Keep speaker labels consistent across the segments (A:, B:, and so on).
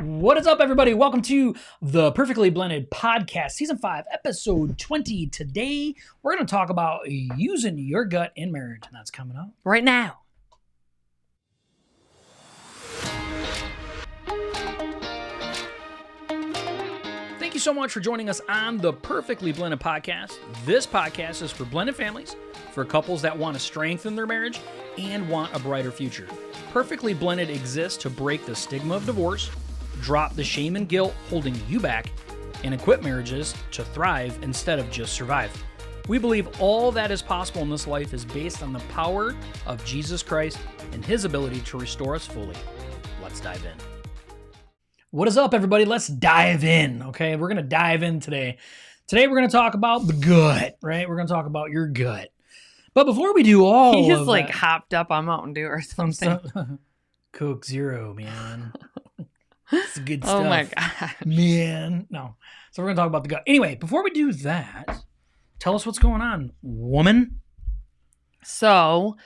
A: What is up, everybody? Welcome to the Perfectly Blended Podcast, Season 5, Episode 20. Today, we're going to talk about using your gut in marriage, and that's coming up
B: right now.
A: Thank you so much for joining us on the Perfectly Blended Podcast. This podcast is for blended families, for couples that want to strengthen their marriage and want a brighter future. Perfectly Blended exists to break the stigma of divorce, drop the shame and guilt holding you back, and equip marriages to thrive instead of just survive. We believe all that is possible in this life is based on the power of Jesus Christ and His ability to restore us fully. Let's dive in. What is up, everybody? Let's dive in, okay? We're going to dive in today. Today, we're going to talk about the gut, right? We're going to talk about your gut. But before we do all
B: He's
A: of
B: like
A: that,
B: hopped up on Mountain Dew or something.
A: Coke Zero, man. It's good stuff.
B: Oh my God.
A: Man. No. So we're going to talk about the gut. Anyway, before we do that, tell us what's going on, woman.
B: So,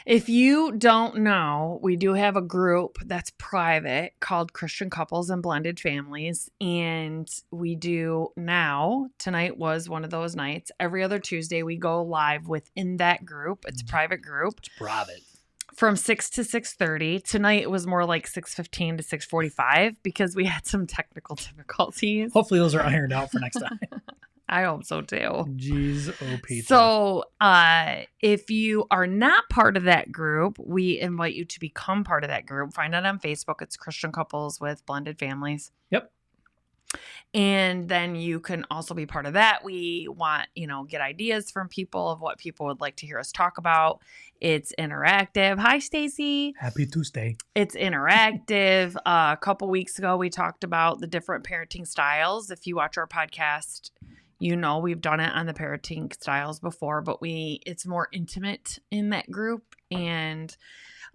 B: if you don't know, we do have a group that's private called Christian Couples and Blended Families. And we do now, tonight was one of those nights. Every other Tuesday, we go live within that group. It's a private group.
A: It's private.
B: From 6 to 6:30. Tonight it was more like 6:15 to 6:45 because we had some technical difficulties.
A: Hopefully those are ironed out for next time.
B: I hope so too.
A: Jeez, oh pizza.
B: So if you are not part of that group, we invite you to become part of that group. Find it on Facebook. It's Christian Couples with Blended Families.
A: Yep.
B: And then you can also be part of that. We want, get ideas from people of what people would like to hear us talk about. It's interactive. Hi, Stacy.
A: Happy Tuesday.
B: It's interactive. A couple weeks ago, we talked about the different parenting styles. If you watch our podcast, we've done it on the parenting styles before, but it's more intimate in that group, and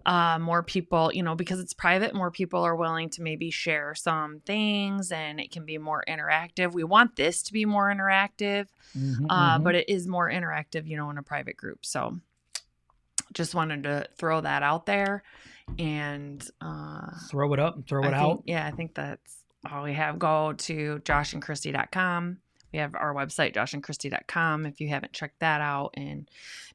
B: more people, because it's private, more people are willing to maybe share some things, and it can be more interactive. We want this to be more interactive, but it is more interactive, in a private group. So just wanted to throw that out there and
A: throw it up and throw it out.
B: I think that's all we have. Go to joshandkristy.com. We have our website, joshandkristy.com, if you haven't checked that out, and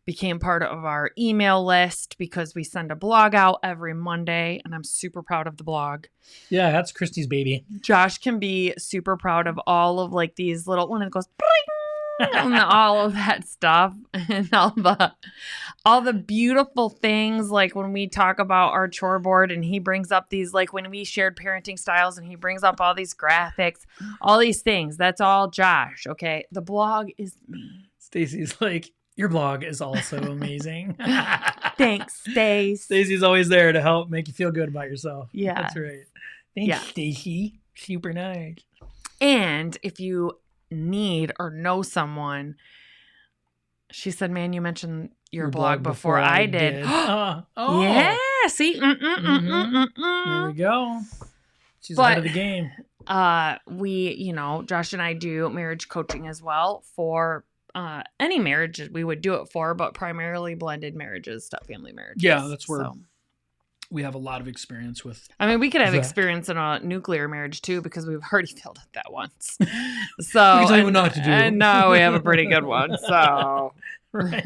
B: became part of our email list because we send a blog out every Monday, and I'm super proud of the blog.
A: Yeah, that's Kristy's baby.
B: Josh can be super proud of all of these little, when it goes and all of that stuff, and all the beautiful things, like when we talk about our chore board and he brings up these, like when we shared parenting styles and he brings up all these graphics, all these things. That's all Josh. Okay. The blog is me.
A: Stacy's like, your blog is also amazing.
B: Thanks, Stace.
A: Stacy's always there to help make you feel good about yourself.
B: Yeah.
A: That's right. Thanks, Stacy. Super nice.
B: And if you need or know someone, she said, man, you mentioned your blog before I did.
A: Oh.
B: Yeah. See?
A: Here we go. She's ahead of the game.
B: We, Josh and I do marriage coaching as well for any marriage we would do it for, but primarily blended marriages, step-family marriages.
A: Yeah, that's where we have a lot of experience with.
B: I mean, we could have experience in a nuclear marriage too, because we've already failed at that once. So
A: we can tell you what not to do.
B: And no, we have a pretty good one. So
A: right.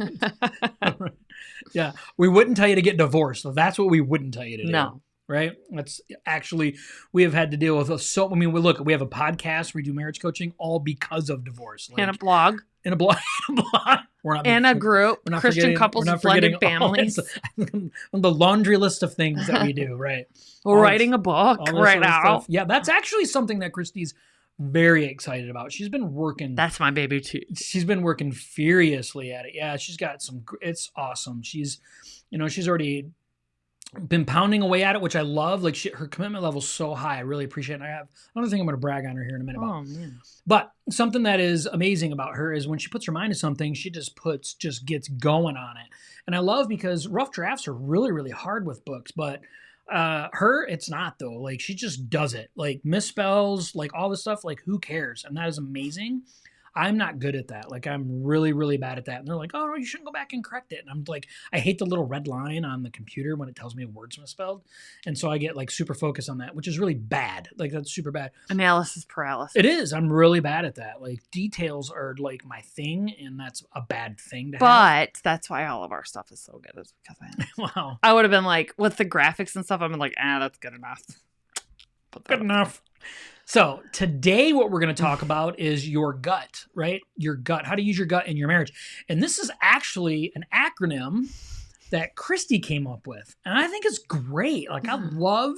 A: Yeah, we wouldn't tell you to get divorced. So that's what we wouldn't tell you to do.
B: No.
A: Right? That's actually, we have had to deal with we have a podcast, we do marriage coaching all because of divorce.
B: And a blog.
A: In a blog.
B: And a group, Christian Couples and Blended Families.
A: On the laundry list of things that we do, right?
B: We're writing a book right now.
A: Yeah, that's actually something that Kristy's very excited about. She's been working.
B: That's my baby too.
A: She's been working furiously at it. Yeah, she's got it's awesome. She's already been pounding away at it, which I love. Like her commitment level is so high. I really appreciate it. And I have another thing I'm going to brag on her here in a minute about.
B: Oh, man.
A: But something that is amazing about her is when she puts her mind to something, she just gets going on it. And I love, because rough drafts are really, really hard with books, but it's not though. Like she just does it. Like misspells, like all this stuff, like who cares? And that is amazing. I'm not good at that. Like, I'm really, really bad at that. And they're like, oh, no, you shouldn't go back and correct it. And I'm like, I hate the little red line on the computer when it tells me a word's misspelled. And so I get like super focused on that, which is really bad. Like, that's super bad.
B: Analysis paralysis.
A: It is. I'm really bad at that. Like, details are like my thing, and that's a bad thing to have.
B: But that's why all of our stuff is so good, is because
A: Wow.
B: I would have been like, with the graphics and stuff, I'm like, that's good enough.
A: Good enough. So today what we're going to talk about is your gut, right? Your gut, how to use your gut in your marriage. And this is actually an acronym that Kristy came up with. And I think it's great. Like, I love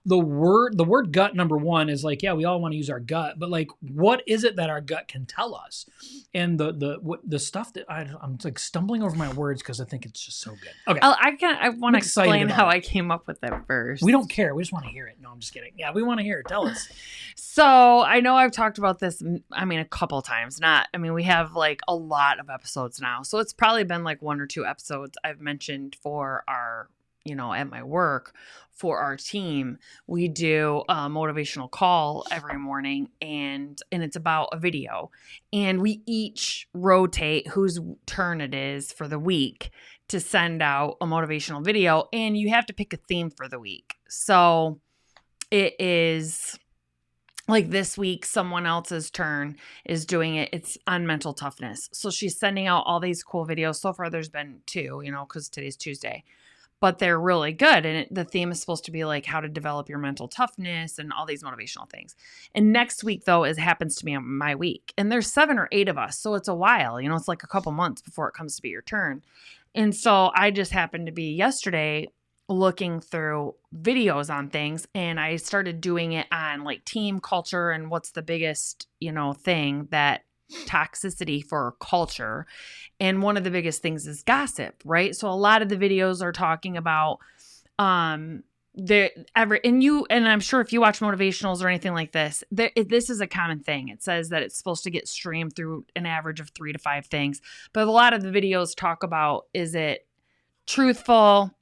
A: the word gut. Number one is like, yeah, we all want to use our gut, but like, what is it that our gut can tell us? And the stuff that I'm like stumbling over my words because I think it's just so good. Okay.
B: I want to explain how I came up with it first.
A: We don't care. We just want to hear it. No, I'm just kidding. Yeah, we want to hear it. Tell us.
B: So I know I've talked about this, a couple times. We have like a lot of episodes now. So it's probably been like 1 or 2 episodes I've mentioned for our, at my work, for our team. We do a motivational call every morning, and it's about a video. And we each rotate whose turn it is for the week to send out a motivational video. And you have to pick a theme for the week. So it is... like this week, someone else's turn is doing it. It's on mental toughness. So she's sending out all these cool videos. So far, there's been 2, because today's Tuesday. But they're really good. And the theme is supposed to be like how to develop your mental toughness and all these motivational things. And next week, though, happens to be my week. And there's 7 or 8 of us. So it's a while. It's like a couple months before it comes to be your turn. And so I just happened to be yesterday looking through videos on things, and I started doing it on like team culture and what's the biggest, thing that toxicity for culture. And one of the biggest things is gossip, right? So a lot of the videos are talking about, and I'm sure if you watch motivationals or anything like this, this is a common thing. It says that it's supposed to get streamed through an average of 3 to 5 things. But a lot of the videos talk about, is it truthful?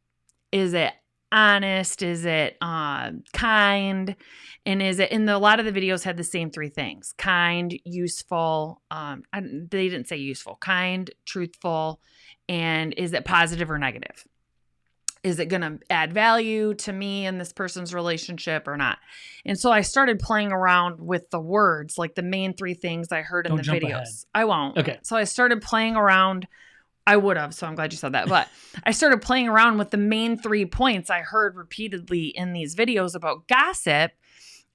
B: Is it honest? Is it kind? And a lot of the videos had the same 3 things: kind, useful. They didn't say useful. Kind, truthful, and is it positive or negative? Is it going to add value to me and this person's relationship or not? And so I started playing around with the words, like the main 3 things I heard in the videos.
A: Ahead.
B: I won't.
A: Okay.
B: So I started playing around. I would have, so I'm glad you said that. But I started playing around with the main 3 points I heard repeatedly in these videos about gossip.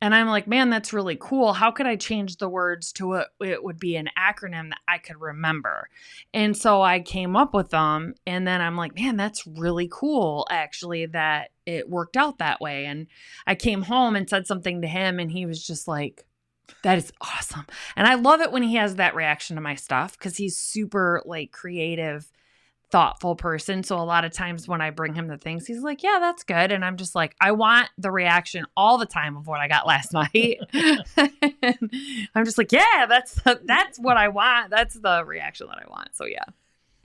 B: And I'm like, man, that's really cool. How could I change the words to what it would be an acronym that I could remember? And so I came up with them. And then I'm like, man, that's really cool, actually, that it worked out that way. And I came home and said something to him, and he was just like, that is awesome. And I love it when he has that reaction to my stuff, because he's super like creative, thoughtful person. So a lot of times when I bring him the things, he's like, yeah, that's good. And I'm just like, I want the reaction all the time of what I got last night. I'm just like, yeah, that's what I want. That's the reaction that I want. So yeah.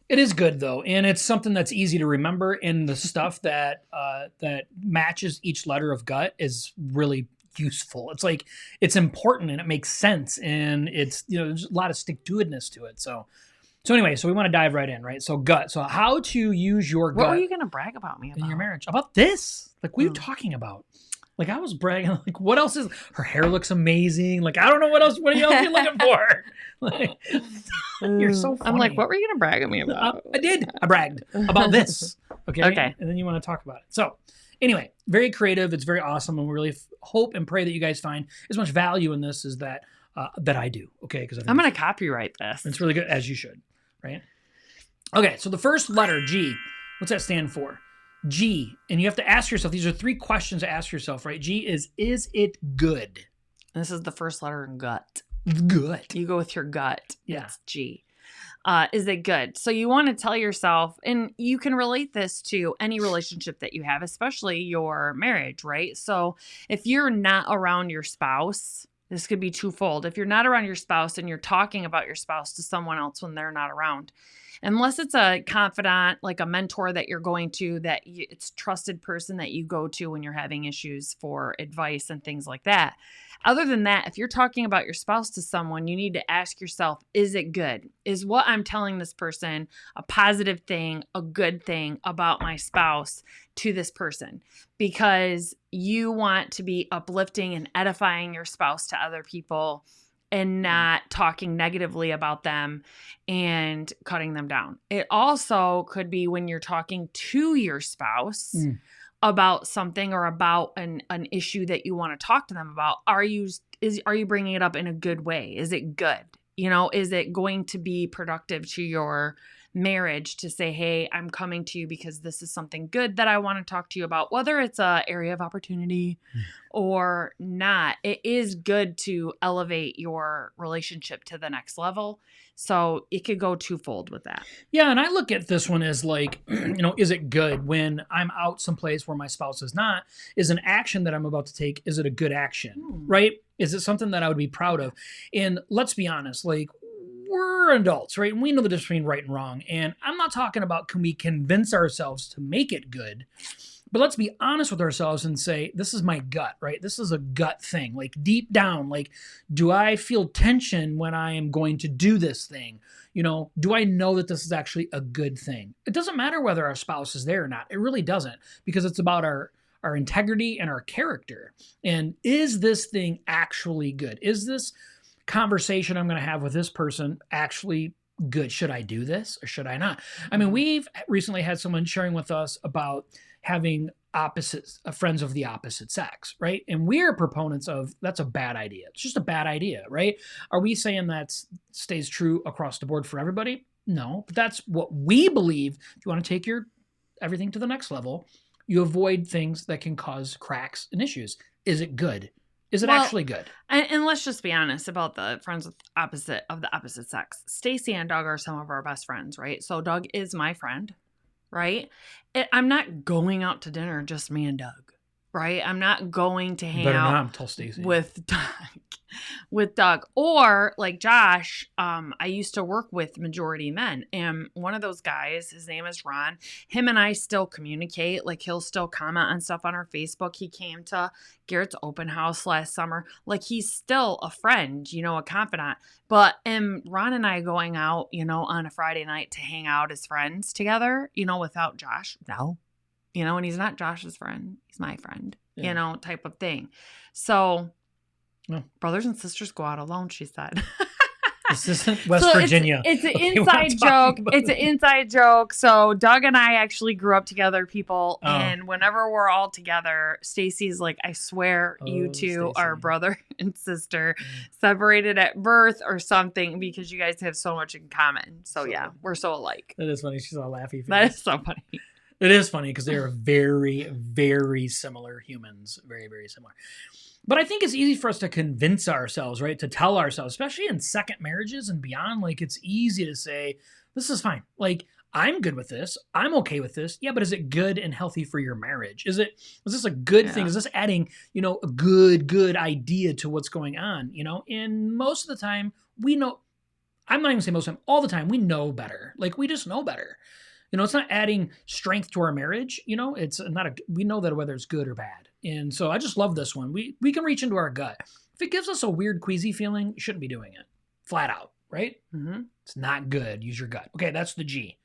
A: It is good though, and it's something that's easy to remember. And the stuff that matches each letter of gut is really useful. It's like, it's important and it makes sense, and it's, there's a lot of stick-to-itness to it. So anyway, so we want to dive right in, right? So gut. So how to use your gut.
B: What were you going to brag about me about?
A: In your marriage? About this? Like, what are you talking about? Like, I was bragging. Like, what else is? Her hair looks amazing. Like, I don't know what else. What else are you looking for? Like, you're so funny.
B: I'm like, what were you going to brag at me about?
A: I did. I bragged about this. Okay.
B: Okay.
A: And then you want to talk about it. So anyway, very creative. It's very awesome, and we really hope and pray that you guys find as much value in this as that I do. Okay, because
B: I'm going to copyright this.
A: It's really good, as you should. Right? Okay, so the first letter, G, what's that stand for? G, and you have to ask yourself, these are 3 questions to ask yourself, right? G is it good?
B: This is the first letter in gut.
A: Good.
B: You go with your gut.
A: Yeah.
B: It's G. Is it good? So you want to tell yourself, and you can relate this to any relationship that you have, especially your marriage, right? So if you're not around your spouse, this could be twofold. If you're not around your spouse and you're talking about your spouse to someone else when they're not around, unless it's a confidant, like a mentor that you're going to, it's a trusted person that you go to when you're having issues for advice and things like that. Other than that, if you're talking about your spouse to someone, you need to ask yourself, is it good? Is what I'm telling this person a positive thing, a good thing about my spouse to this person? Because you want to be uplifting and edifying your spouse to other people and not talking negatively about them and cutting them down. It also could be when you're talking to your spouse about something or about an issue that you want to talk to them about. Are you bringing it up in a good way? Is it good? Is it going to be productive to your marriage to say, hey, I'm coming to you because this is something good that I want to talk to you about, whether it's an area of opportunity or not. It is good to elevate your relationship to the next level. So it could go twofold with that.
A: Yeah, and I look at this one as like, is it good when I'm out someplace where my spouse is not? Is an action that I'm about to take, is it a good action, right? Is it something that I would be proud of? And let's be honest, like, we're adults, right? And we know the difference between right and wrong. And I'm not talking about can we convince ourselves to make it good, but let's be honest with ourselves and say, this is my gut, right? This is a gut thing. Like deep down, like, do I feel tension when I am going to do this thing? Do I know that this is actually a good thing? It doesn't matter whether our spouse is there or not. It really doesn't, because it's about our integrity and our character. And is this thing actually good? Is this conversation I'm going to have with this person actually good? Should I do this or should I not? I mean, we've recently had someone sharing with us about having friends of the opposite sex, right? And we're proponents of that's a bad idea. It's just a bad idea, right? Are we saying that stays true across the board for everybody? No, but that's what we believe. If you want to take everything to the next level, you avoid things that can cause cracks and issues. Is it good? Is it actually good?
B: And let's just be honest about the friends of the opposite sex. Stacy and Doug are some of our best friends, right? So Doug is my friend, right? I'm not going out to dinner just me and Doug, right? I'm not going to hang out with Doug. Or like Josh, I used to work with majority men, and one of those guys, his name is Ron. Him and I still communicate. Like, he'll still comment on stuff on our Facebook. He came to Garrett's open house last summer. Like, he's still a friend, a confidant. But Ron and I going out, on a Friday night to hang out as friends together, without Josh? No. And he's not Josh's friend. He's my friend, type of thing. So brothers and sisters go out alone, she said.
A: This isn't West Virginia.
B: It's an inside joke. It's an inside joke. So Doug and I actually grew up together, people. And whenever we're all together, Stacy's like, I swear you two are brother and sister, separated at birth or something, because you guys have so much in common. So yeah, we're so alike.
A: That is funny. She's all laughy.
B: That is so funny.
A: It is funny because they are very, very similar humans. Very, very similar. But I think it's easy for us to convince ourselves, right? To tell ourselves, especially in second marriages and beyond, like, it's easy to say, this is fine. Like, I'm good with this. I'm okay with this. Yeah, but is it good and healthy for your marriage? Is this a good thing? Is this adding, a good idea to what's going on? And most of the time we know, I'm not even saying most of the time, all the time, we know better. Like, we just know better. It's not adding strength to our marriage. It's not we know that whether it's good or bad. And so I just love this one. We can reach into our gut. If it gives us a weird queasy feeling, you shouldn't be doing it. Flat out, right? Mm-hmm. It's not good. Use your gut. Okay, that's the G.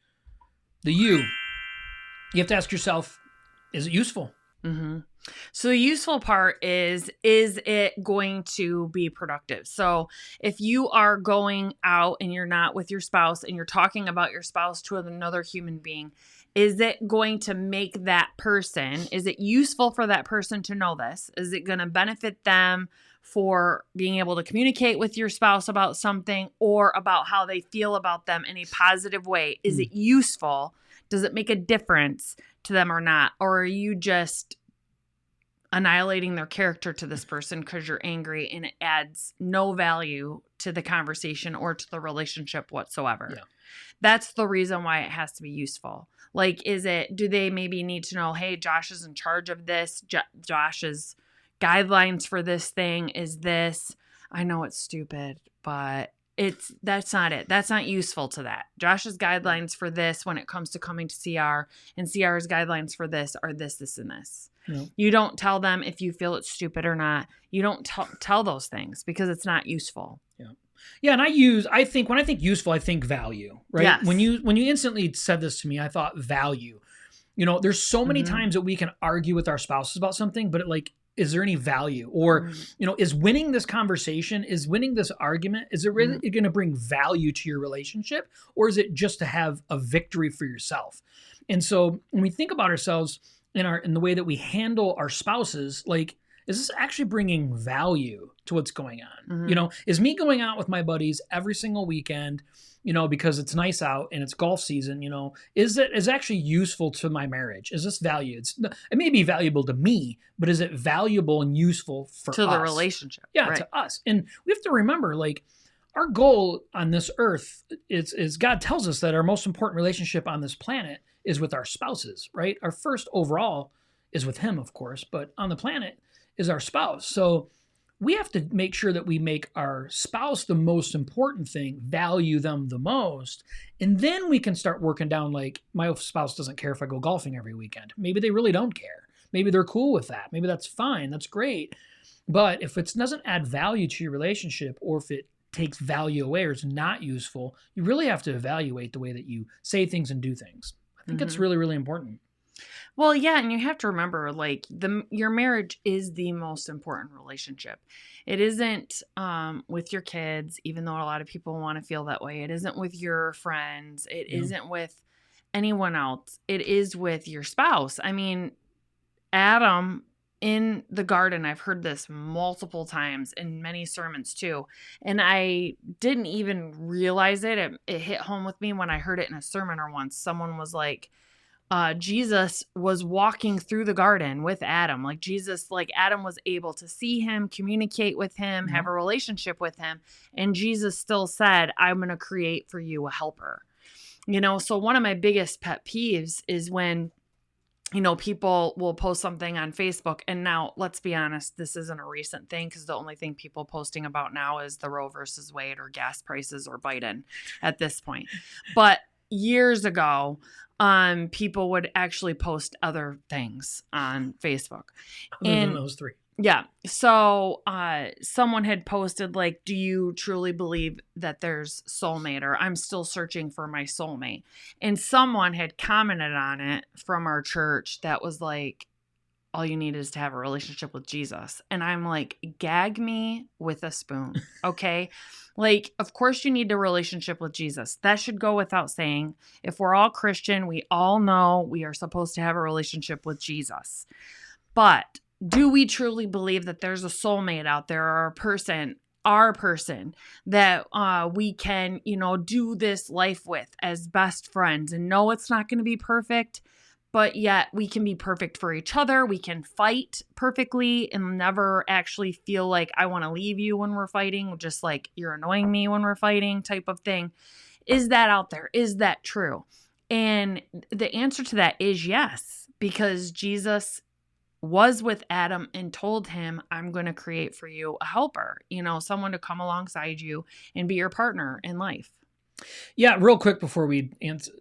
A: The U, you have to ask yourself, is it useful?
B: Mm-hmm. So the useful part is it going to be productive? So if you are going out and you're not with your spouse and you're talking about your spouse to another human being, is it going to make that person, is it useful for that person to know this? Is it going to benefit them for being able to communicate with your spouse about something or about how they feel about them in a positive way? Is it useful? Does it make a difference to them or not? Or are you just annihilating their character to this person because you're angry and it adds no value to the conversation or to the relationship whatsoever? Yeah. That's the reason why it has to be useful. Like, do they maybe need to know, hey, Josh is in charge of this. Josh's guidelines for this thing is this. I know it's stupid, but That's not it. That's not useful to that. Josh's guidelines for this when it comes to coming to CR, and CR's guidelines for this are this, this, and this.
A: Yeah.
B: You don't tell them if you feel it's stupid or not. You don't tell those things because it's not useful.
A: Yeah, and I think when I think useful, I think value, right?
B: Yes.
A: When you instantly said this to me, I thought value. There's so many times that we can argue with our spouses about something, but is there any value? Or, is winning this conversation, is winning this argument, is it really going to bring value to your relationship? Or is it just to have a victory for yourself? And so when we think about ourselves in the way that we handle our spouses, is this actually bringing value to what's going on? Is me going out with my buddies every single weekend, because it's nice out and it's golf season, is actually useful to my marriage? Is this value? It may be valuable to me, but is it valuable and useful for us?
B: To the relationship.
A: Yeah,
B: right.
A: To us. And we have to remember, our goal on this earth is God tells us that our most important relationship on this planet is with our spouses, right? Our first overall is with him, of course, but on the planet is our spouse. So we have to make sure that we make our spouse the most important thing, value them the most, and then we can start working down my spouse doesn't care if I go golfing every weekend. Maybe they really don't care. Maybe they're cool with that. Maybe that's fine. That's great. But if it doesn't add value to your relationship, or if it takes value away or is not useful, you really have to evaluate the way that you say things and do things. I think it's really, really important.
B: Well, yeah, and you have to remember, your marriage is the most important relationship. It isn't with your kids, even though a lot of people want to feel that way. It isn't with your friends. It isn't with anyone else. It is with your spouse. I mean, Adam in the garden, I've heard this multiple times in many sermons too, and I didn't even realize it. It hit home with me when I heard it in a sermon or once. Someone was like, Jesus was walking through the garden with Adam. Adam was able to see him, communicate with him, have a relationship with him. And Jesus still said, I'm going to create for you a helper. So one of my biggest pet peeves is when, people will post something on Facebook. And now, let's be honest, this isn't a recent thing because the only thing people posting about now is the Roe versus Wade or gas prices or Biden at this point. But years ago, people would actually post other things on Facebook.
A: Other than those three.
B: Yeah. So someone had posted, do you truly believe that there's soulmate, or I'm still searching for my soulmate? And someone had commented on it from our church that was like, all you need is to have a relationship with Jesus. And I'm like, gag me with a spoon. Okay. Of course you need a relationship with Jesus. That should go without saying. If we're all Christian, we all know we are supposed to have a relationship with Jesus. But do we truly believe that there's a soulmate out there, or our person that we can, do this life with as best friends? And no, it's not going to be perfect, but yet we can be perfect for each other. We can fight perfectly and never actually feel like I want to leave you when we're fighting, just like you're annoying me when we're fighting type of thing. Is that out there? Is that true? And the answer to that is yes, because Jesus was with Adam and told him, I'm going to create for you a helper, someone to come alongside you and be your partner in life.
A: Yeah, real quick before we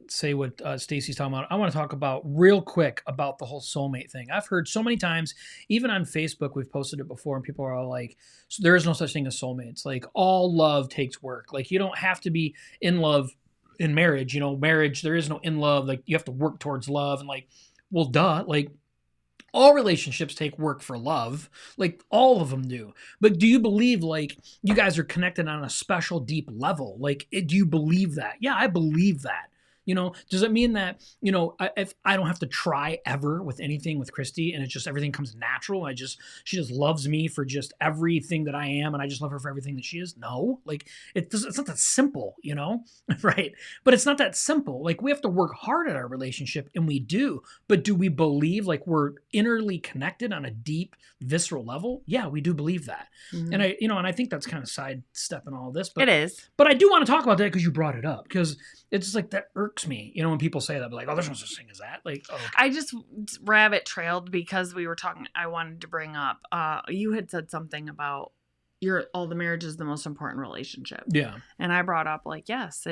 A: say what Stacy's talking about, I want to talk about real quick about the whole soulmate thing. I've heard so many times, even on Facebook, we've posted it before, and people are all like, there is no such thing as soulmates. All love takes work. You don't have to be in love in marriage. Marriage, there is no in love. You have to work towards love. And well, duh. All relationships take work for love. All of them do. But do you believe you guys are connected on a special deep level? Do you believe that? Yeah, I believe that. Does it mean that, if I don't have to try ever with anything with Kristy, and it's just everything comes natural, she just loves me for just everything that I am, and I just love her for everything that she is? No, it's not that simple, right? But it's not that simple. We have to work hard at our relationship, and we do. But do we believe we're innerly connected on a deep, visceral level? Yeah, we do believe that. Mm-hmm. And I think that's kind of sidestepping all of this. But
B: it is.
A: But I do want to talk about that because you brought it up, because it's just that irks me, when people say that, but oh, there's no such thing as that. Okay.
B: I just rabbit trailed because we were talking, I wanted to bring up, you had said something about the marriage is the most important relationship.
A: Yeah.
B: And I brought up like, yes,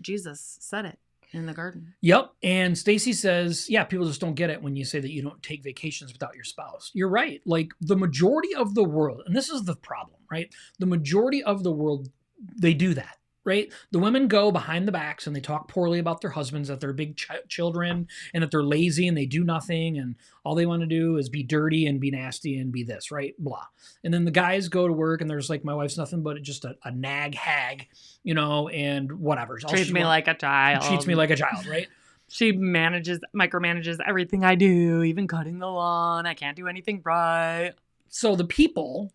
B: Jesus said it in the garden.
A: Yep. And Stacy says, yeah, people just don't get it when you say that you don't take vacations without your spouse. You're right. Like the majority of the world, and this is the problem, right? The majority of the world, they do that. Right? The women go behind the backs and they talk poorly about their husbands, that they're big children and that they're lazy and they do nothing and all they want to do is be dirty and be nasty and be this, right? Blah. And then the guys go to work and there's like, my wife's nothing but just a nag hag, and whatever.
B: Treats me like a child.
A: Treats me like a child, right?
B: She micromanages everything I do, even cutting the lawn. I can't do anything right.
A: So the people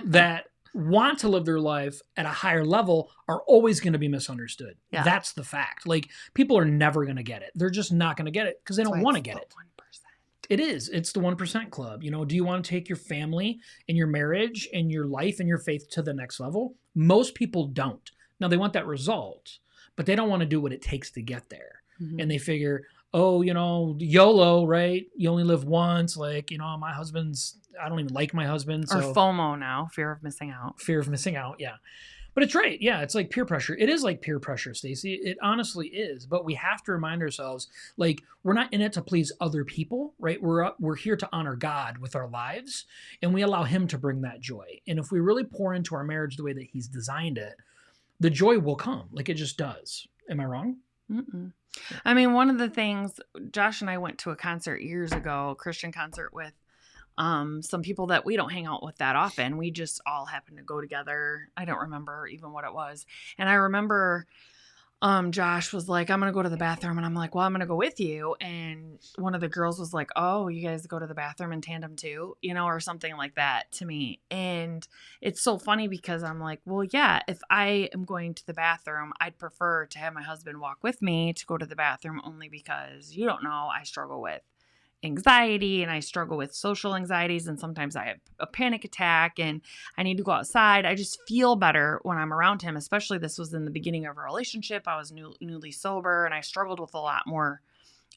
A: that want to live their life at a higher level are always going to be misunderstood. Yeah. That's the fact. Like people are never going to get it. They're just not going to get it because they don't want to get it. 1%. It is. It's the 1% club. Do you want to take your family and your marriage and your life and your faith to the next level? Most people don't. Now they want that result, but they don't want to do what it takes to get there. Mm-hmm. And they figure, YOLO, right? You only live once. Like, I don't even like my husband. So.
B: Or FOMO now, fear of missing out.
A: Fear of missing out, yeah. But it's right. Yeah, it's like peer pressure. It is like peer pressure, Stacy. It honestly is. But we have to remind ourselves, like, we're not in it to please other people, right? We're here to honor God with our lives, and we allow him to bring that joy. And if we really pour into our marriage the way that he's designed it, the joy will come. Like it just does. Am I wrong?
B: Mm-mm. I mean, one of the things, Josh and I went to a concert years ago, a Christian concert with some people that we don't hang out with that often. We just all happened to go together. I don't remember even what it was. And I remember Josh was like, I'm going to go to the bathroom. And I'm like, well, I'm going to go with you. And one of the girls was like, oh, you guys go to the bathroom in tandem too, or something like that to me. And it's so funny because I'm like, well, yeah, if I am going to the bathroom, I'd prefer to have my husband walk with me to go to the bathroom only because you don't know, I struggle with anxiety and I struggle with social anxieties and sometimes I have a panic attack and I need to go outside. I just feel better when I'm around him, especially this was in the beginning of a relationship. I was newly sober and I struggled with a lot more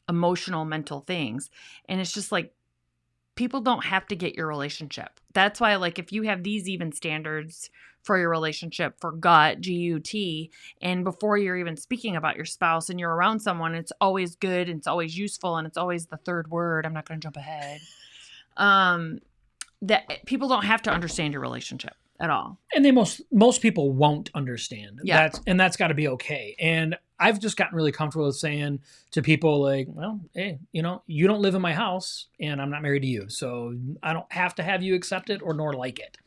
B: emotional, mental things. And it's just like, people don't have to get your relationship. That's why, like, if you have these even standards for your relationship for G.U.T, and before you're even speaking about your spouse and you're around someone, it's always good and it's always useful and it's always the third word. I'm not going to jump ahead. That people don't have to understand your relationship at all.
A: And most people won't understand. Yeah. That's got to be okay. And I've just gotten really comfortable with saying to people like, well, hey, you don't live in my house and I'm not married to you. So I don't have to have you accept it or nor like it.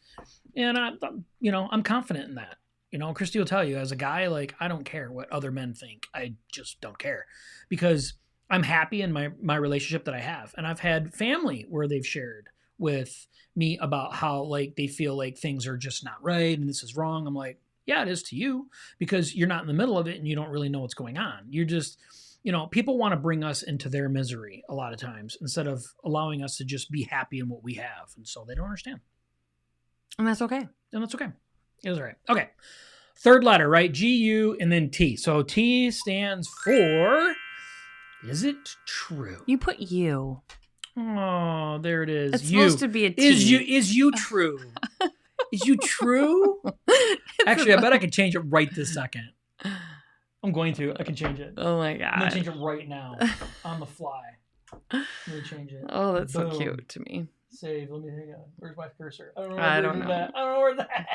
A: And I'm confident in that. Kristy will tell you as a guy, like, I don't care what other men think. I just don't care because I'm happy in my relationship that I have. And I've had family where they've shared with me about how like they feel like things are just not right and this is wrong. I'm like, yeah, it is to you because you're not in the middle of it and you don't really know what's going on. You're just, people want to bring us into their misery a lot of times instead of allowing us to just be happy in what we have. And so they don't understand.
B: And that's okay.
A: And that's okay. It was all right. Okay. Third letter, right? G-U and then T. So T stands for, is it true?
B: You put you.
A: Oh, there it is.
B: It's supposed to be a T.
A: Is you true? Is you true? Actually, I bet I could change it right this second. I'm going to. I can change it.
B: Oh my God.
A: I'm going to change it right now on the fly. I'm going to change it.
B: Oh, that's Boom. So cute to me.
A: Save. Let me hang on. Where's my cursor? I don't know. I don't know where that.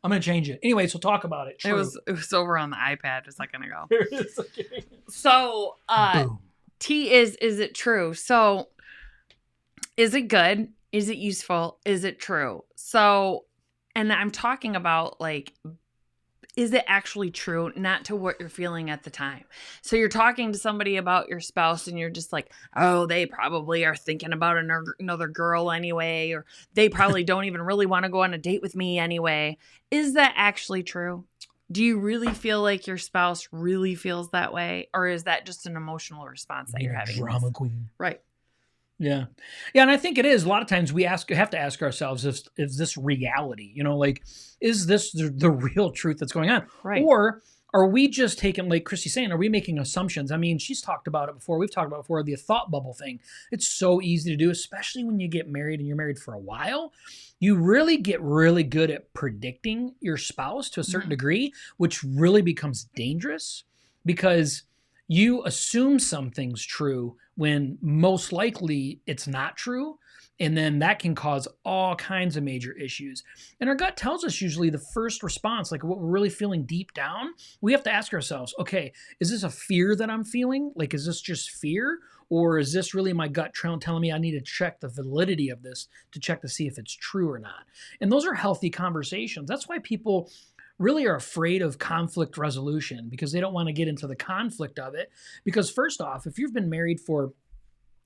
A: I'm going to change it. Anyway, so talk about it. True.
B: It was over on the iPad a second ago.
A: Here it is. Okay.
B: So, T is it true? So, is it good? Is it useful? Is it true? So, and I'm talking about like, is it actually true? Not to what you're feeling at the time. So you're talking to somebody about your spouse and you're just like, oh, they probably are thinking about another girl anyway, or they probably don't even really want to go on a date with me anyway. Is that actually true? Do you really feel like your spouse really feels that way? Or is that just an emotional response that you're having?
A: Drama queen.
B: Right.
A: Yeah. Yeah. And I think it is. A lot of times we have to ask ourselves, is this reality? Like, is this the real truth that's going on?
B: Right.
A: Or are we just taking, like Kristy's saying, are we making assumptions? I mean, she's talked about it before. We've talked about it before, the thought bubble thing. It's so easy to do, especially when you get married and you're married for a while. You really get really good at predicting your spouse to a certain degree, which really becomes dangerous because you assume something's true when most likely it's not true. And then that can cause all kinds of major issues. And our gut tells us usually the first response, like what we're really feeling deep down, we have to ask ourselves, okay, is this a fear that I'm feeling? Like, is this just fear? Or is this really my gut telling me I need to check the validity of this to check to see if it's true or not? And those are healthy conversations. That's why people really are afraid of conflict resolution, because they don't want to get into the conflict of it. Because first off, if you've been married for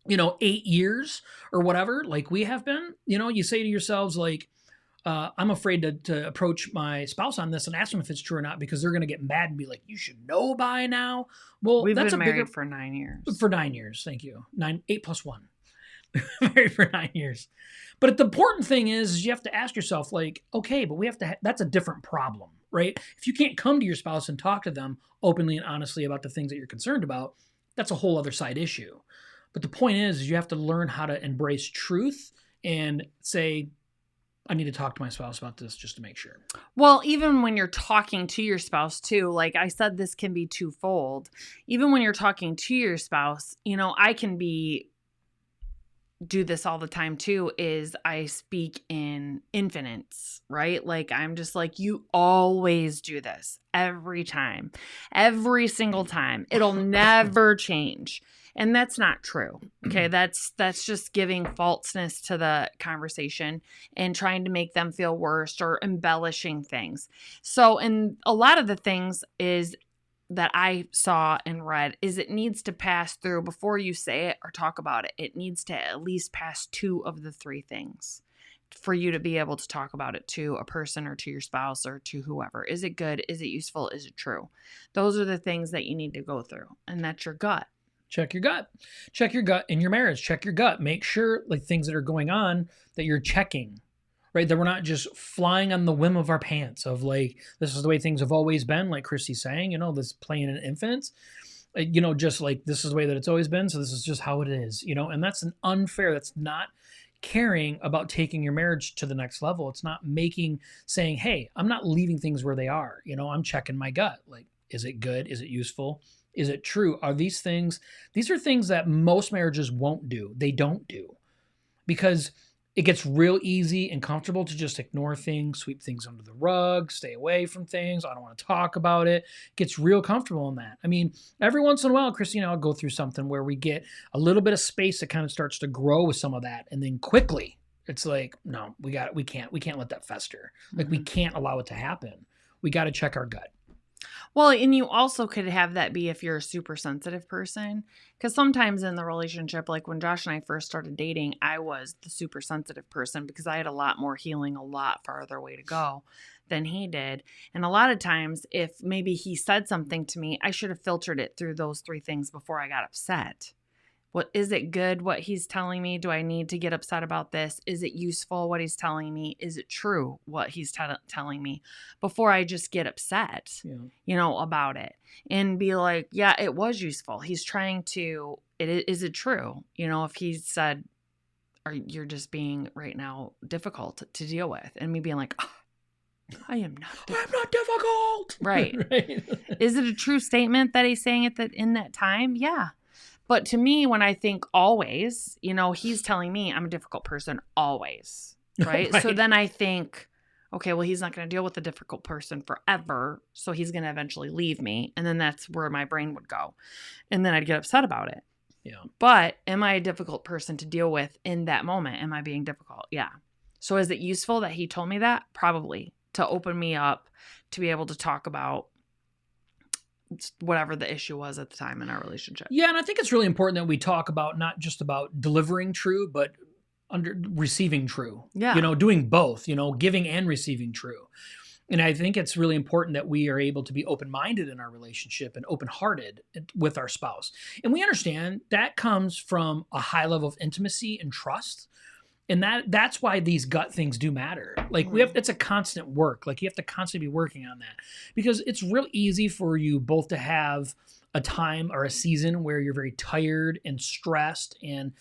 A: 8 years or whatever, like we have been, you say to yourselves, like, I'm afraid to approach my spouse on this and ask them if it's true or not, because they're going to get mad and be like, you should know by now. Well,
B: We've
A: that's
B: been married for 9 years.
A: For 9 years. Thank you. 8 plus 1. Married for 9 years. But the important thing is you have to ask yourself, like, okay, but we have to, that's a different problem, right? If you can't come to your spouse and talk to them openly and honestly about the things that you're concerned about, that's a whole other side issue. But the point is you have to learn how to embrace truth and say, I need to talk to my spouse about this just to make sure.
B: Well, even when you're talking to your spouse too, like I said, this can be twofold. Even when you're talking to your spouse, I can do this all the time too, is I speak in infinites, right? Like I'm just like, you always do this every time, every single time. It'll never change. And that's not true. Okay. That's just giving falseness to the conversation and trying to make them feel worse or embellishing things. So, and a lot of the things is that I saw and read is it needs to pass through before you say it or talk about it. It needs to at least pass 2 of the 3 things for you to be able to talk about it to a person or to your spouse or to whoever. Is it good? Is it useful? Is it true? Those are the things that you need to go through. And that's your gut.
A: Check your gut. Check your gut in your marriage. Check your gut. Make sure, like, things that are going on that you're checking, right? That we're not just flying on the whim of our pants of like, this is the way things have always been, like Kristy's saying, this playing in infinites, just like this is the way that it's always been. So this is just how it is, and that's an unfair, that's not caring about taking your marriage to the next level. It's not saying, hey, I'm not leaving things where they are. I'm checking my gut. Like, is it good? Is it useful? Is it true? Are these are things that most marriages won't do. They don't do because it gets real easy and comfortable to just ignore things, sweep things under the rug, stay away from things. I don't want to talk about it. It gets real comfortable in that. I mean, every once in a while, Kristy and I'll go through something where we get a little bit of space that kind of starts to grow with some of that. And then quickly it's like, no, we can't let that fester. Like we can't allow it to happen. We got to check our gut.
B: Well, and you also could have that be if you're a super sensitive person, because sometimes in the relationship, like when Josh and I first started dating, I was the super sensitive person because I had a lot more healing, a lot farther way to go than he did. And a lot of times, if maybe he said something to me, I should have filtered it through those 3 things before I got upset. What is it good what he's telling me? Do I need to get upset about this? Is it useful what he's telling me? Is it true what he's telling me? Before I just get upset, about it and be like, yeah, it was useful. He's trying to, is it true? If he said, you're just being right now difficult to deal with, and me being like, oh, I am not difficult.
A: I'm not difficult.
B: Right.
A: Right.
B: Is it a true statement that he's saying in that time? Yeah. But to me, when I think always, he's telling me I'm a difficult person always, right? So then I think, okay, well, he's not going to deal with a difficult person forever, so he's going to eventually leave me. And then that's where my brain would go. And then I'd get upset about it.
A: Yeah.
B: But am I a difficult person to deal with in that moment? Am I being difficult? Yeah. So is it useful that he told me that? Probably. To open me up, to be able to talk about whatever the issue was at the time in our relationship.
A: Yeah, and I think it's really important that we talk about not just about delivering true, but receiving true.
B: Yeah.
A: Doing both, giving and receiving true. And I think it's really important that we are able to be open-minded in our relationship and open-hearted with our spouse. And we understand that comes from a high level of intimacy and trust. And that's why these gut things do matter. Like it's a constant work. Like you have to constantly be working on that, because it's real easy for you both to have a time or a season where you're very tired and stressed, and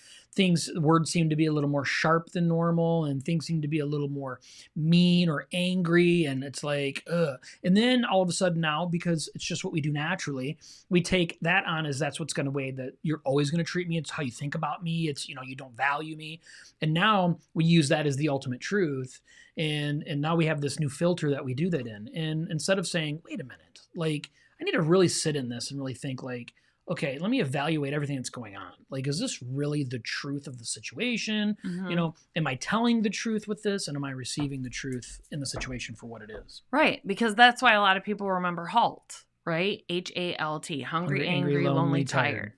A: words seem to be a little more sharp than normal, and things seem to be a little more mean or angry, and it's like, ugh. And then all of a sudden now, because it's just what we do naturally, we take that on as that's what's going to weigh, that you're always going to treat me. It's how you think about me. It's, you don't value me. And now we use that as the ultimate truth. And now we have this new filter that we do that in. And instead of saying, wait a minute, like, I need to really sit in this and really think, like, okay, let me evaluate everything that's going on. Like, is this really the truth of the situation? Am I telling the truth with this? And am I receiving the truth in the situation for what it is?
B: Right. Because that's why a lot of people remember HALT, right? HALT, hungry, angry, lonely, tired.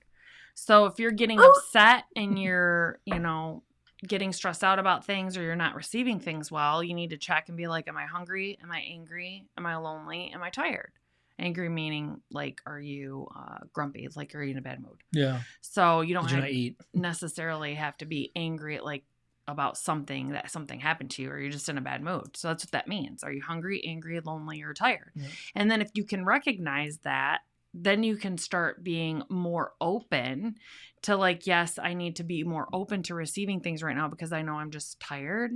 B: So if you're getting upset and you're, getting stressed out about things, or you're not receiving things well, you need to check and be like, am I hungry? Am I angry? Am I lonely? Am I tired? Angry meaning, like, are you grumpy? Like, are you in a bad mood?
A: Yeah.
B: So you don't necessarily have to be angry, like, about something happened to you, or you're just in a bad mood. So that's what that means. Are you hungry, angry, lonely, or tired? Yeah. And then if you can recognize that, then you can start being more open to, like, yes, I need to be more open to receiving things right now because I know I'm just tired.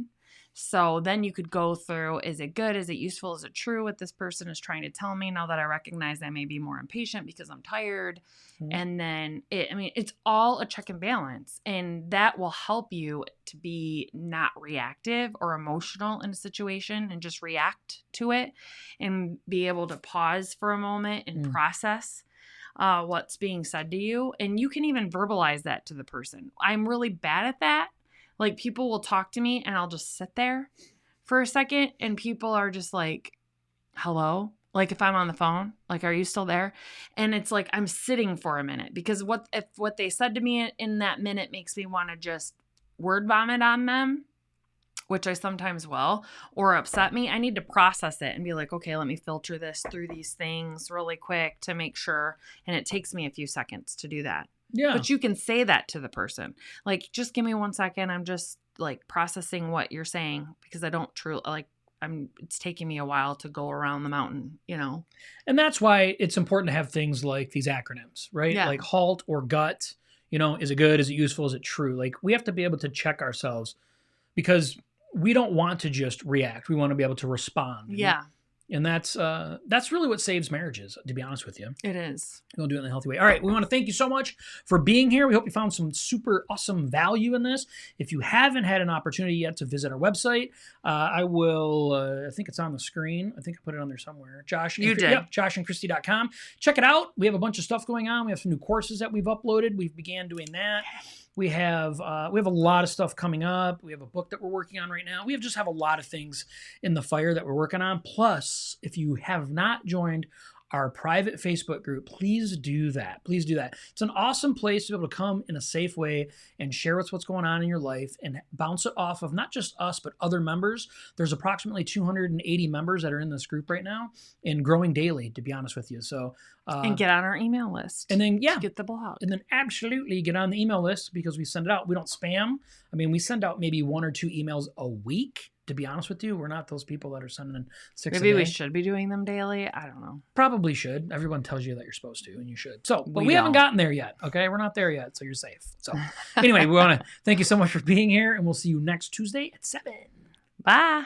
B: So then you could go through, is it good? Is it useful? Is it true what this person is trying to tell me? Now that I recognize I may be more impatient because I'm tired. Mm-hmm. And then it's all a check and balance. And that will help you to be not reactive or emotional in a situation and just react to it, and be able to pause for a moment and process what's being said to you. And you can even verbalize that to the person. I'm really bad at that. Like, people will talk to me and I'll just sit there for a second, and people are just like, hello? Like, if I'm on the phone, like, are you still there? And it's like, I'm sitting for a minute, because if what they said to me in that minute makes me want to just word vomit on them, which I sometimes will, or upset me, I need to process it and be like, okay, let me filter this through these things really quick to make sure. And it takes me a few seconds to do that. Yeah. But you can say that to the person. Like, just give me 1 second. I'm just, like, processing what you're saying, because I don't truly, like, it's taking me a while to go around the mountain,
A: And that's why it's important to have things like these acronyms, right? Yeah. Like HALT or GUT. Is it good? Is it useful? Is it true? Like, we have to be able to check ourselves, because we don't want to just react. We want to be able to respond.
B: Yeah.
A: And that's really what saves marriages, to be honest with you.
B: It is.
A: We'll do it in a healthy way. All right. We want to thank you so much for being here. We hope you found some super awesome value in this. If you haven't had an opportunity yet to visit our website, I think it's on the screen. I think I put it on there somewhere.
B: You did.
A: Yep, joshandkristy.com. Check it out. We have a bunch of stuff going on. We have some new courses that we've uploaded. We've began doing that. We have a lot of stuff coming up. We have a book that we're working on right now. We just have a lot of things in the fire that we're working on. Plus, if you have not joined our private Facebook group, please do that. Please do that. It's an awesome place to be able to come in a safe way and share what's going on in your life and bounce it off of not just us, but other members. There's approximately 280 members that are in this group right now, and growing daily, to be honest with you. So,
B: and get on our email list.
A: And then,
B: get the blog.
A: And then absolutely get on the email list, because we send it out. We don't spam. We send out maybe 1 or 2 emails a week. To be honest with you, we're not those people that are sending in 6 a day.
B: Maybe we should be doing them daily. I don't know.
A: Probably should. Everyone tells you that you're supposed to, and you should. So, but we haven't gotten there yet. Okay, we're not there yet, so you're safe. So, anyway, we want to thank you so much for being here, and we'll see you next Tuesday at 7.
B: Bye.